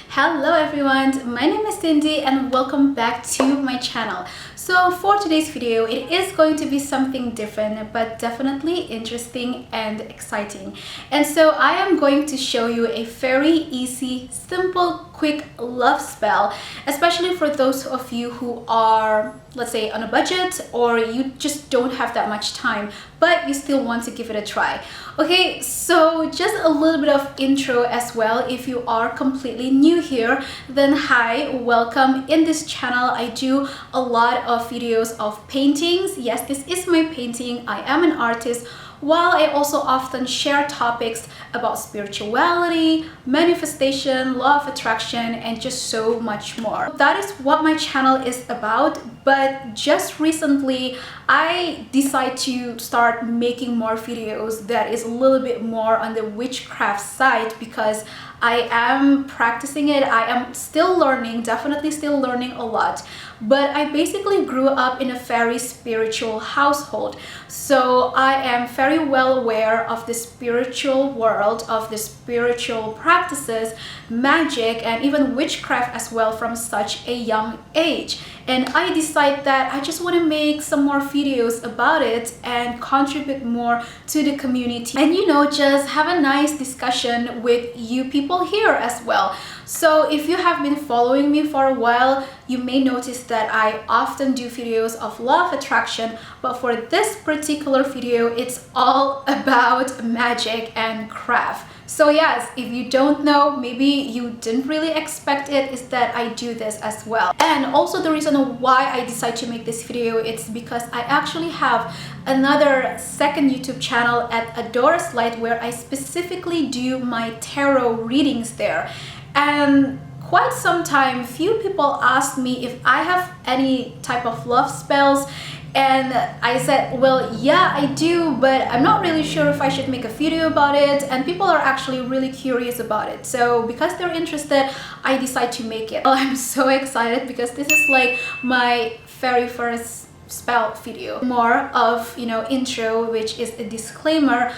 Hello everyone, my name is Cindy and welcome back to my channel. So for today's video, it is going to be something different but definitely interesting and exciting. And so I am going to show you a very easy, simple, quick love spell, especially for those of you who are, let's say, on a budget, or you just don't have that much time but you still want to give it a try. Okay, so just a little bit of intro as well. If you are completely new here, then hi, welcome. In this channel I do a lot of videos of paintings. Yes, this is my painting. I am an artist, while I also often share topics about spirituality, manifestation, law of attraction, and just so much more. That is what my channel is about, but just recently I decided to start making more videos that is a little bit more on the witchcraft side because I am practicing it. I am still learning, definitely still learning a lot, but I basically grew up in a very spiritual household. So I am very well aware of the spiritual world, of the spiritual practices, magic, and even witchcraft as well from such a young age. And I decided that I just want to make some more videos about it and contribute more to the community. And just have a nice discussion with you people here as well. So if you have been following me for a while, you may notice that I often do videos of law of attraction, but for this particular video, it's all about magic and craft. So yes, if you don't know, maybe you didn't really expect it, is that I do this as well. And also the reason why I decided to make this video, it's because I actually have another second YouTube channel at Adora's Light where I specifically do my tarot readings there. And quite some time, few people asked me if I have any type of love spells, and I said, well, yeah, I do, but I'm not really sure if I should make a video about it, and people are actually really curious about it. So because they're interested, I decided to make it. Well, I'm so excited because this is like my very first spell video. More of, intro, which is a disclaimer.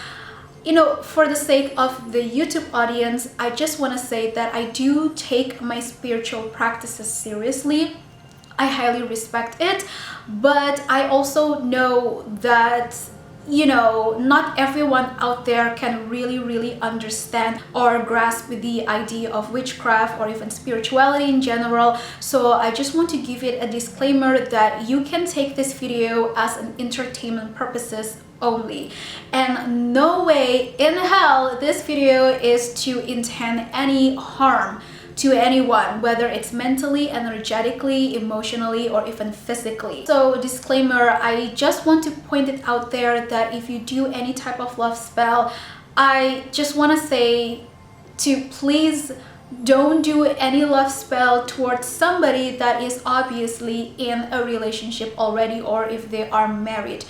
For the sake of the YouTube audience, I just want to say that I do take my spiritual practices seriously. I highly respect it, but I also know that not everyone out there can really understand or grasp the idea of witchcraft or even spirituality in general. So I just want to give it a disclaimer that you can take this video as an entertainment purposes only, and no way in hell this video is to intend any harm to anyone, whether it's mentally, energetically, emotionally, or even physically. So disclaimer, I just want to point it out there that if you do any type of love spell, I just want to say to please don't do any love spell towards somebody that is obviously in a relationship already, or if they are married,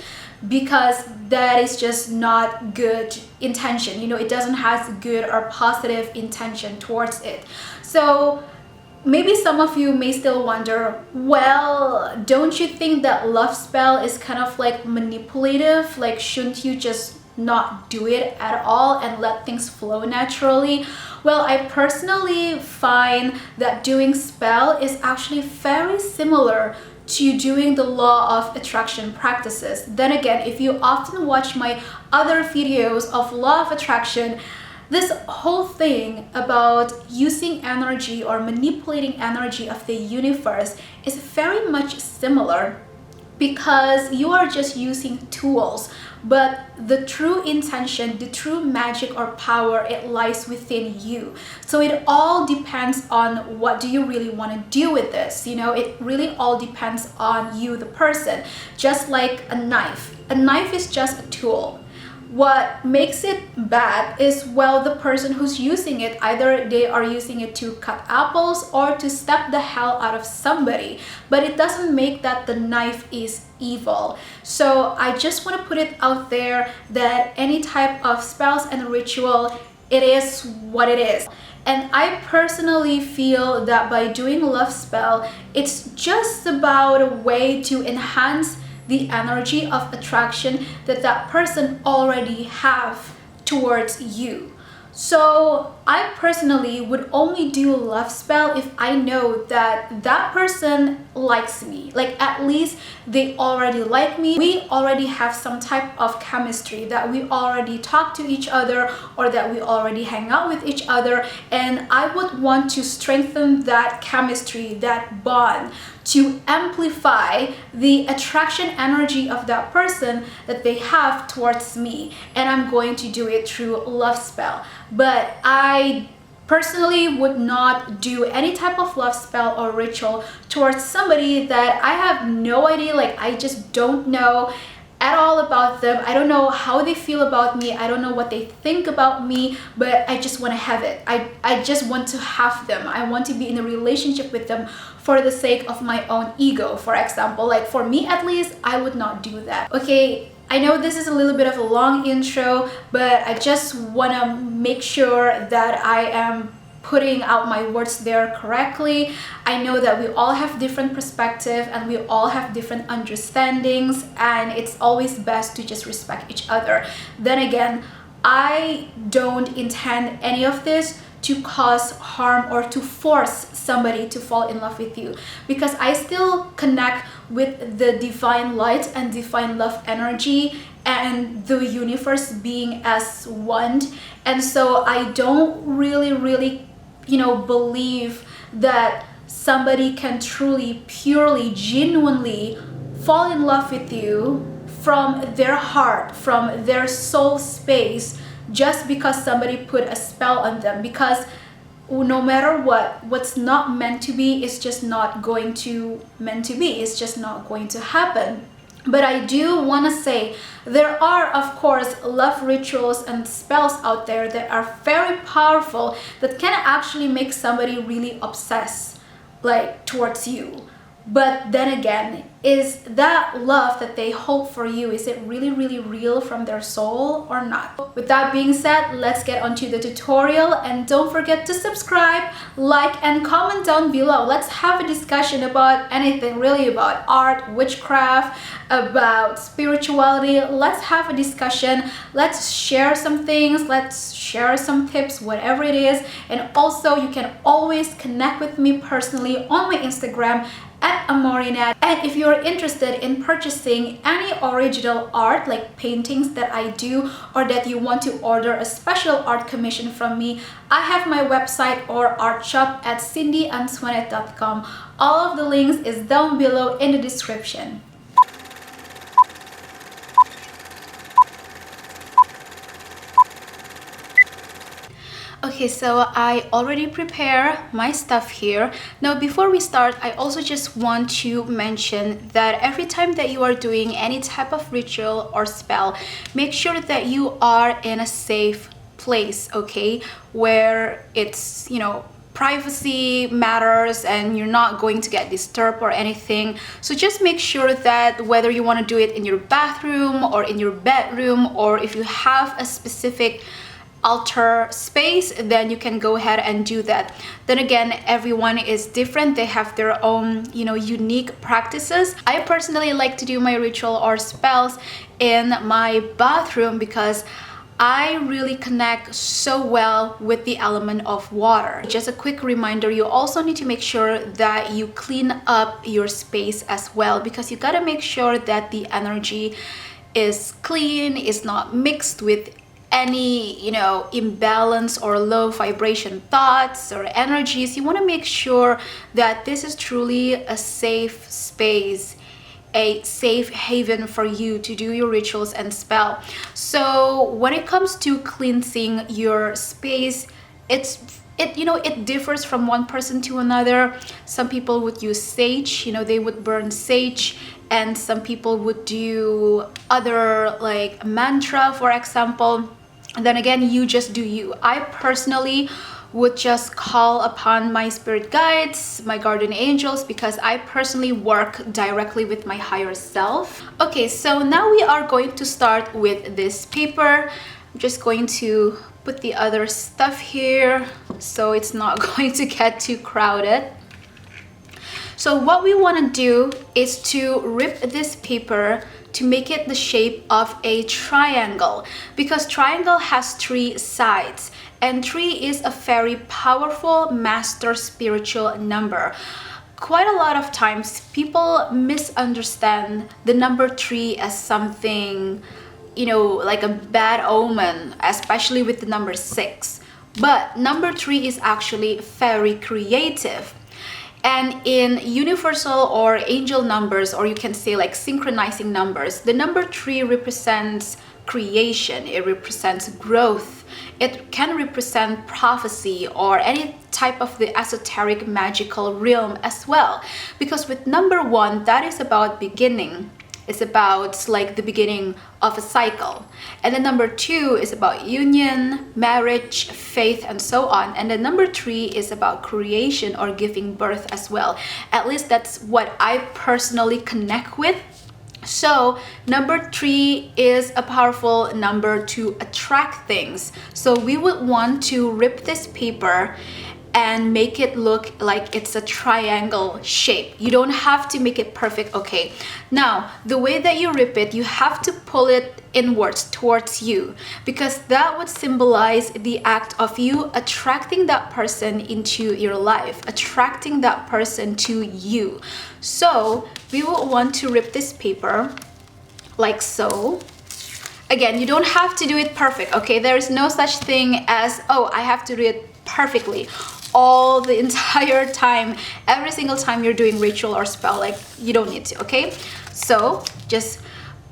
because that is just not good intention. It doesn't have good or positive intention towards it. So maybe some of you may still wonder, well, don't you think that love spell is kind of like manipulative? Like, shouldn't you just not do it at all and let things flow naturally? Well, I personally find that doing spell is actually very similar to doing the law of attraction practices. Then again, if you often watch my other videos of law of attraction, this whole thing about using energy or manipulating energy of the universe is very much similar, because you are just using tools, but the true intention, the true magic or power, it lies within you. So it all depends on what do you really want to do with this. It really all depends on you, the person. Just like a knife. A knife is just a tool. What makes it bad is, well, the person who's using it, either they are using it to cut apples or to stab the hell out of somebody, but it doesn't make that the knife is evil. So I just want to put it out there that any type of spells and ritual, it is what it is. And I personally feel that by doing love spell, it's just about a way to enhance the energy of attraction that that person already have towards you. So I personally would only do a love spell if I know that that person likes me. Like at least they already like me. We already have some type of chemistry, that we already talk to each other or that we already hang out with each other. And I would want to strengthen that chemistry, that bond, to amplify the attraction energy of that person that they have towards me. And I'm going to do it through love spell. But I personally would not do any type of love spell or ritual towards somebody that I have no idea, like I just don't know at all about them. I don't know how they feel about me. I don't know what they think about me, but I just want to have it. I just want to have them. I want to be in a relationship with them for the sake of my own ego, for example. Like for me at least, I would not do that. Okay, I know this is a little bit of a long intro, but I just want to make sure that I am putting out my words there correctly. I know that we all have different perspective and we all have different understandings, and it's always best to just respect each other. Then again, I don't intend any of this to cause harm or to force somebody to fall in love with you, because I still connect with the divine light and divine love energy and the universe being as one. And so I don't really believe that somebody can truly, purely, genuinely fall in love with you from their heart, from their soul space, just because somebody put a spell on them. Because no matter what's not meant to be is just not going to meant to be. It's just not going to happen. But I do want to say there are, of course, love rituals and spells out there that are very powerful, that can actually make somebody really obsessed like towards you. But then again, is that love that they hold for you, is it really real from their soul or not? With that being said, let's get onto the tutorial, and don't forget to subscribe, like, and comment down below. Let's have a discussion about anything really, about art, witchcraft, about spirituality. Let's have a discussion. Let's share some things, let's share some tips, whatever it is. And also you can always connect with me personally on my Instagram at Amourinette. And if you're interested in purchasing any original art, like paintings that I do, or that you want to order a special art commission from me, I have my website or art shop at cindyantoinette.com. All of the links is down below in the description. Okay, so I already prepare my stuff here. Now, before we start, I also just want to mention that every time that you are doing any type of ritual or spell, make sure that you are in a safe place, okay? Where it's, privacy matters and you're not going to get disturbed or anything. So just make sure that whether you want to do it in your bathroom or in your bedroom, or if you have a specific altar space, then you can go ahead and do that. Then again, everyone is different. They have their own, unique practices. I personally like to do my ritual or spells in my bathroom because I really connect so well with the element of water. Just a quick reminder, you also need to make sure that you clean up your space as well, because you got to make sure that the energy is clean, is not mixed with any imbalance or low vibration thoughts or energies. You want to make sure that this is truly a safe space, a safe haven for you to do your rituals and spell. So when it comes to cleansing your space, it differs from one person to another. Some people would use sage, they would burn sage, and some people would do other, like mantra, for example. And then again, you just do you. I personally would just call upon my spirit guides, my guardian angels, because I personally work directly with my higher self. Okay, so now we are going to start with this paper. I'm just going to put the other stuff here so it's not going to get too crowded. So what we want to do is to rip this paper to make it the shape of a triangle, because triangle has 3 sides, and 3 is a very powerful master spiritual number. Quite a lot of times people misunderstand the number 3 as something, you know, like a bad omen, especially with the number 6. But number 3 is actually very creative. And in universal or angel numbers, or you can say like synchronizing numbers, the number 3 represents creation, it represents growth, it can represent prophecy or any type of the esoteric magical realm as well. Because with number 1, that is about beginning. It's about like the beginning of a cycle. And then number 2 is about union, marriage, faith, and so on. And then number 3 is about creation or giving birth as well. At least that's what I personally connect with. So number 3 is a powerful number to attract things. So we would want to rip this paper and make it look like it's a triangle shape. You don't have to make it perfect, okay? Now, the way that you rip it, you have to pull it inwards towards you, because that would symbolize the act of you attracting that person into your life, attracting that person to you. So we will want to rip this paper like so. Again, you don't have to do it perfect, okay? There is no such thing as, oh, I have to do it perfectly all the entire time, every single time you're doing ritual or spell. Like, you don't need to, okay? So just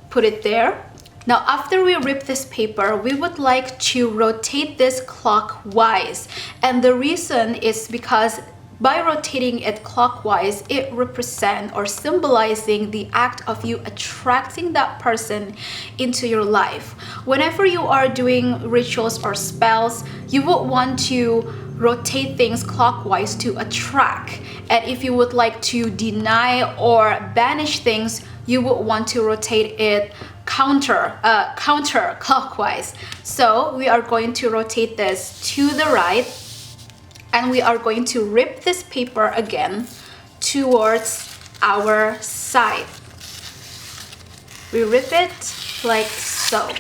put it there. Now, after we rip this paper, we would like to rotate this clockwise. And the reason is because by rotating it clockwise, it represents or symbolizing the act of you attracting that person into your life. Whenever you are doing rituals or spells, you would want to rotate things clockwise to attract. And if you would like to deny or banish things, you would want to rotate it counterclockwise. So we are going to rotate this to the right, and we are going to rip this paper again towards our side. We rip it like so.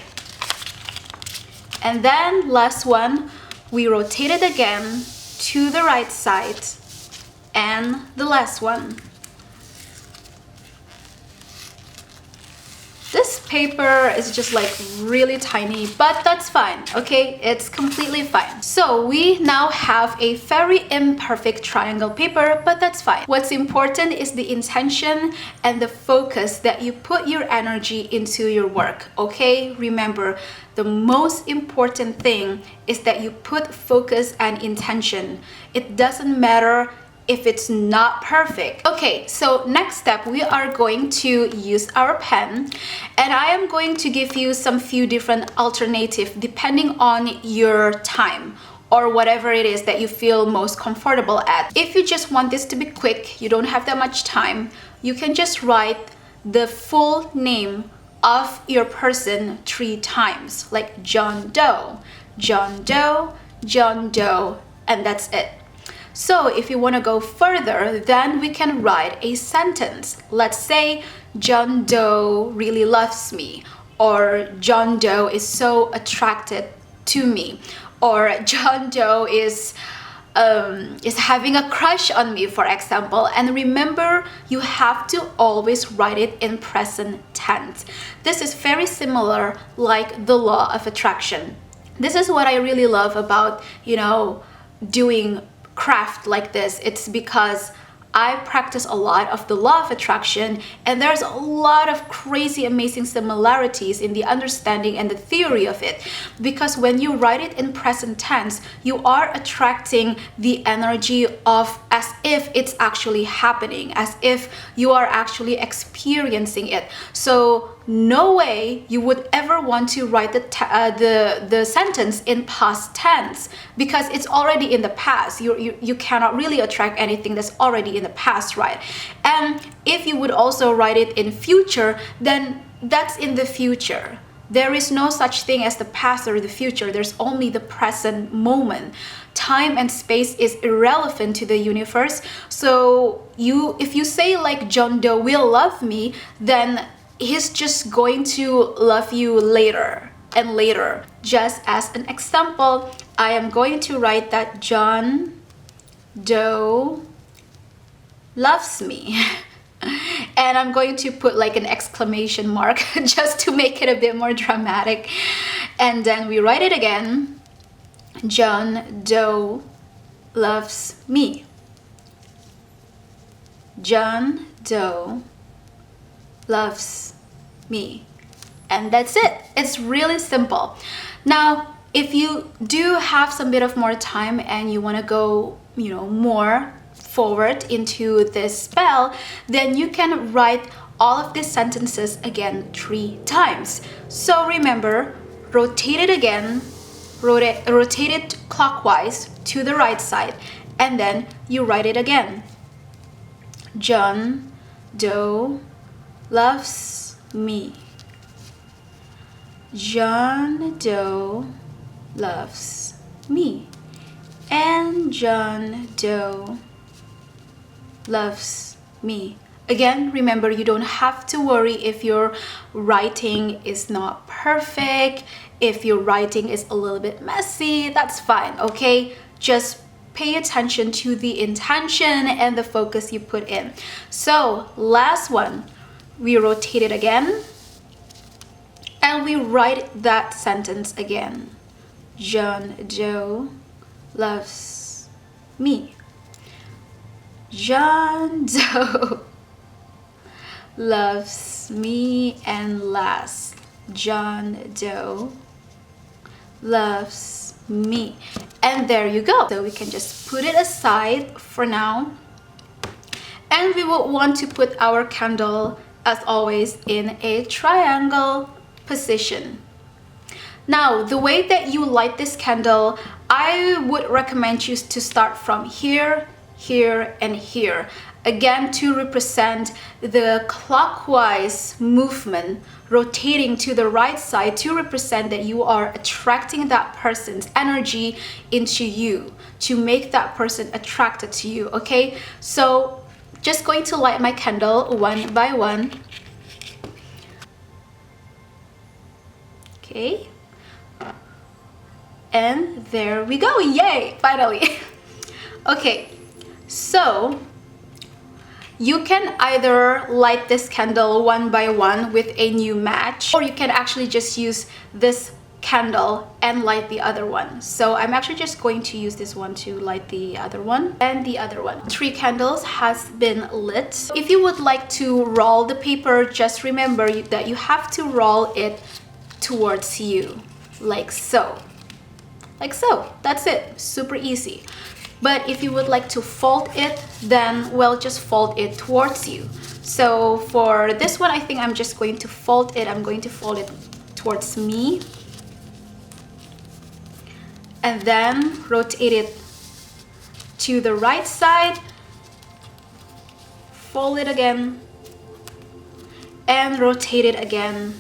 And then last one, we rotate it again to the right side, and the last one. This paper is just like really tiny, but that's fine, okay? It's completely fine. So we now have a very imperfect triangle paper, but that's fine. What's important is the intention and the focus that you put your energy into your work, okay? Remember, the most important thing is that you put focus and intention. It doesn't matter if it's not perfect. Okay, so next step, we are going to use our pen, and I am going to give you some few different alternatives depending on your time or whatever it is that you feel most comfortable at. If you just want this to be quick, you don't have that much time, you can just write the full name of your person 3 times, like John Doe, John Doe, John Doe, and that's it. So if you want to go further, then we can write a sentence. Let's say John Doe really loves me, or John Doe is so attracted to me, or John Doe is having a crush on me, for example. And remember, you have to always write it in present tense. This is very similar like the law of attraction. This is what I really love about, you know, doing craft like this. It's because I practice a lot of the law of attraction, and there's a lot of crazy amazing similarities in the understanding and the theory of it, because when you write it in present tense, you are attracting the energy of as if it's actually happening, as if you are actually experiencing it. So no way you would ever want to write the sentence in past tense, because it's already in the past. You cannot really attract anything that's already in the past, right? And if you would also write it in future, then that's in the future. There is no such thing as the past or the future. There's only the present moment. Time and space is irrelevant to the universe. So if you say like John Doe will love me, then he's just going to love you later and later. Just as an example, I am going to write that John Doe loves me. And I'm going to put like an exclamation mark just to make it a bit more dramatic. And then we write it again. John Doe loves me. John Doe loves me. And that's it. It's really simple. Now, if you do have some bit of more time and you want to go, more forward into this spell, then you can write all of these sentences again 3 times. So remember, rotate it again, rotate it clockwise to the right side, and then you write it again. John Doe loves me. John Doe loves me. And John Doe loves me. Again, remember, you don't have to worry if your writing is not perfect, if your writing is a little bit messy, that's fine, okay? Just pay attention to the intention and the focus you put in. So, last one, we rotate it again, and we write that sentence again. John Doe loves me. John Doe loves me. And last, John Doe loves me. And there you go. So we can just put it aside for now. And we will want to put our candle, as always, in a triangle position. Now, the way that you light this candle, I would recommend you to start from here, here, and here. Again, to represent the clockwise movement, rotating to the right side to represent that you are attracting that person's energy into you, to make that person attracted to you, okay? So, just going to light my candle one by one. Okay. And there we go. Yay! Finally. Okay. So, you can either light this candle one by one with a new match, or you can actually just use this candle and light the other one. So I'm actually just going to use this one to light the other one and the other one. 3 candles has been lit. If you would like to roll the paper, just remember that you have to roll it towards you, like so. Like so. That's it. Super easy. But if you would like to fold it, then, well, just fold it towards you. So for this one, I think I'm just going to fold it. I'm going to fold it towards me. And then rotate it to the right side. Fold it again. And rotate it again.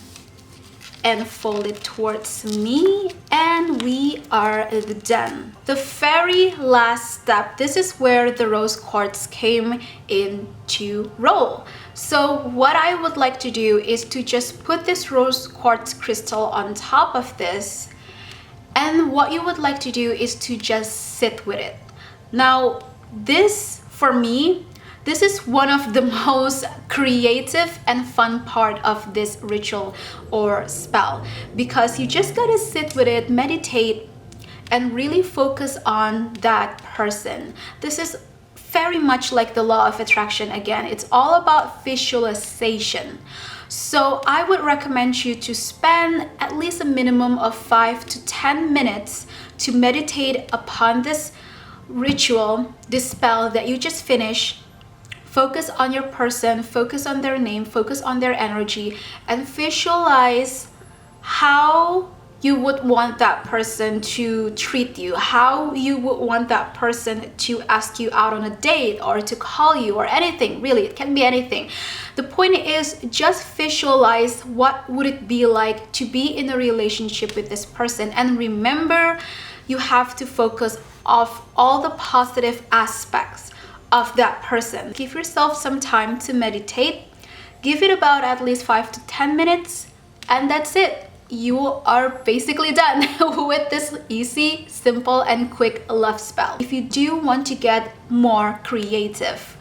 And fold it towards me, and we are done. The very last step, this is where the rose quartz came into role. So what I would like to do is to just put this rose quartz crystal on top of this, and what you would like to do is to just sit with it. Now this, for me, this is one of the most creative and fun part of this ritual or spell, because you just gotta sit with it, meditate, and really focus on that person. This is very much like the law of attraction. Again, it's all about visualization. So I would recommend you to spend at least a minimum of 5 to 10 minutes to meditate upon this ritual, this spell that you just finished. Focus on your person, focus on their name, focus on their energy, and visualize how you would want that person to treat you, how you would want that person to ask you out on a date or to call you or anything. Really, it can be anything. The point is, just visualize what would it be like to be in a relationship with this person. And remember, you have to focus on all the positive aspects of that person. Give yourself some time to meditate. Give it about at least 5 to 10 minutes, and that's it. you are basically done with this easy, simple, and quick love spell. If you do want to get more creative,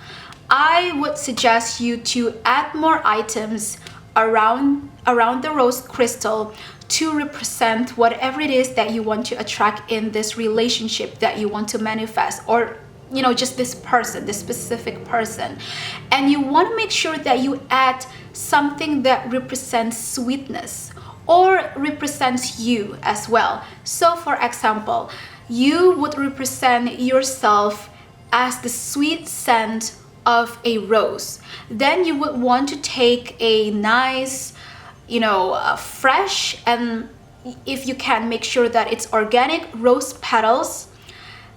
I would suggest you to add more items around the rose crystal to represent whatever it is that you want to attract in this relationship that you want to manifest, or you know, just this person, this specific person. And you want to make sure that you add something that represents sweetness or represents you as well. So for example, you would represent yourself as the sweet scent of a rose. Then you would want to take a nice, you know, fresh, and if you can, make sure that it's organic rose petals,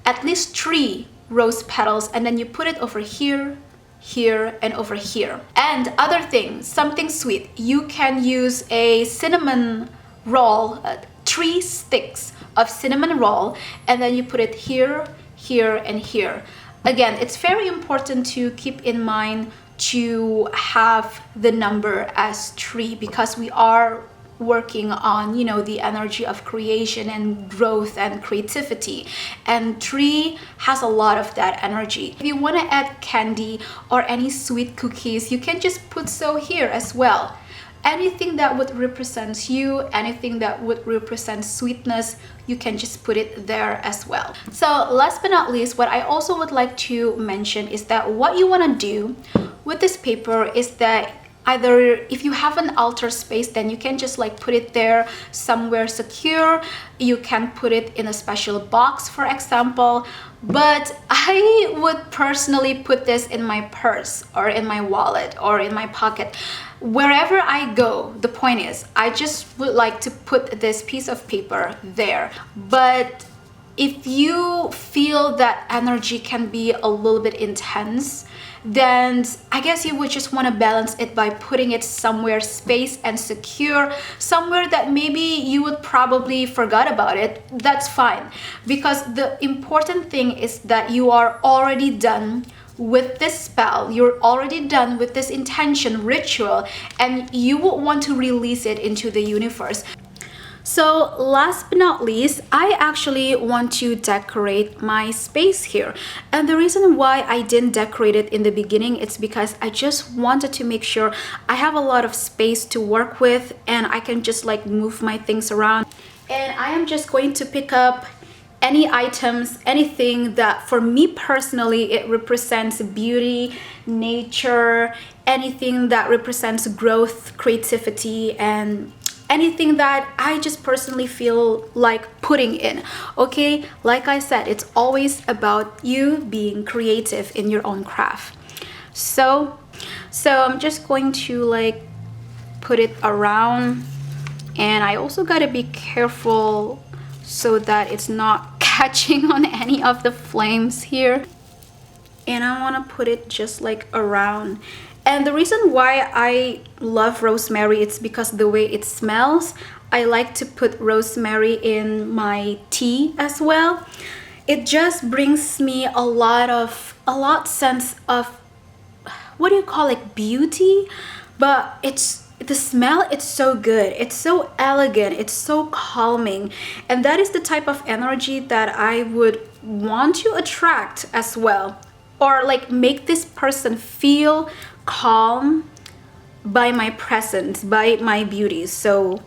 at least 3 rose petals, and then you put it over here, here, and over here. And other thing, something sweet, you can use a cinnamon roll, 3 sticks of cinnamon roll, and then you put it here, here, and here. Again, it's very important to keep in mind to have the number as 3, because we are working on, you know, the energy of creation and growth and creativity, and 3 has a lot of that energy. If you want to add candy or any sweet cookies, you can just put so here as well. Anything that would represent you, anything that would represent sweetness, you can just put it there as well. So last but not least, what I also would like to mention is that what you want to do with this paper is that either if you have an altar space, then you can just like put it there somewhere secure. You can put it in a special box, for example, but I would personally put this in my purse or in my wallet or in my pocket. Wherever I go, the point is, I just would like to put this piece of paper there. But if you feel that energy can be a little bit intense, then I guess you would just want to balance it by putting it somewhere space and secure, somewhere that maybe you would probably forgot about it. That's fine, because the important thing is that you are already done with this spell, you're already done with this intention ritual, and you would want to release it into the universe. So last but not least, I actually want to decorate my space here. And the reason why I didn't decorate it in the beginning, it's because I just wanted to make sure I have a lot of space to work with and I can just like move my things around. And I am just going to pick up any items, anything that for me personally, it represents beauty, nature, anything that represents growth, creativity, and anything that I just personally feel like putting in. Okay, like I said, it's always about you being creative in your own craft. So I'm just going to like put it around, and I also gotta be careful so that it's not catching on any of the flames here. And I want to put it just like around. And the reason why I love rosemary, it's because the way it smells. I like to put rosemary in my tea as well. It just brings me a lot sense of, what do you call it, beauty, but it's the smell, it's so good, it's so elegant, it's so calming, and that is the type of energy that I would want to attract as well, or like make this person feel calm by my presence, by my beauty. So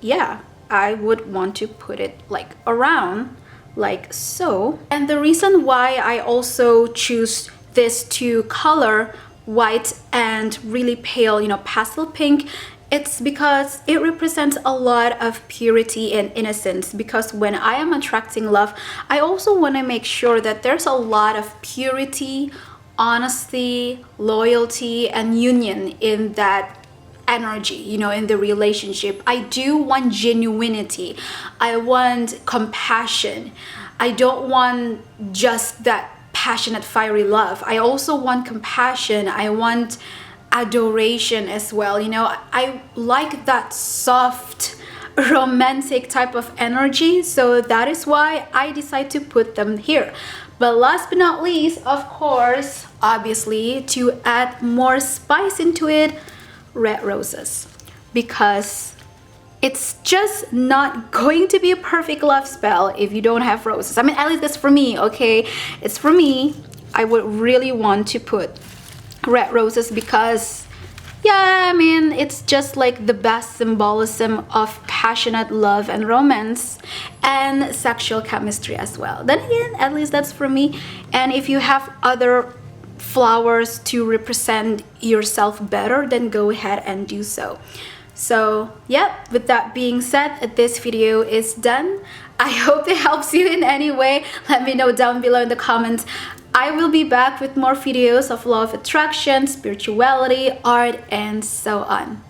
yeah, I would want to put it like around like so. And the reason why I also choose this to color white and really pale, you know, pastel pink, it's because it represents a lot of purity and innocence. Because when I am attracting love, I also want to make sure that there's a lot of purity, honesty, loyalty, and union in that energy, you know, in the relationship. I do want genuinity. I want compassion. I don't want just that passionate, fiery love. I also want compassion. I want adoration as well. You know, I like that soft, romantic type of energy. So that is why I decide to put them here. But last but not least, of course, obviously, to add more spice into it, red roses. Because it's just not going to be a perfect love spell if you don't have roses. I mean, at least that's for me, okay? It's for me. I would really want to put red roses because, yeah, I mean, it's just like the best symbolism of passionate love and romance and sexual chemistry as well. Then again, at least that's for me. And if you have other flowers to represent yourself better, then go ahead and do so. So yeah, with that being said, this video is done. I hope it helps you in any way. Let me know down below in the comments. I will be back with more videos of law of attraction, spirituality, art, and so on.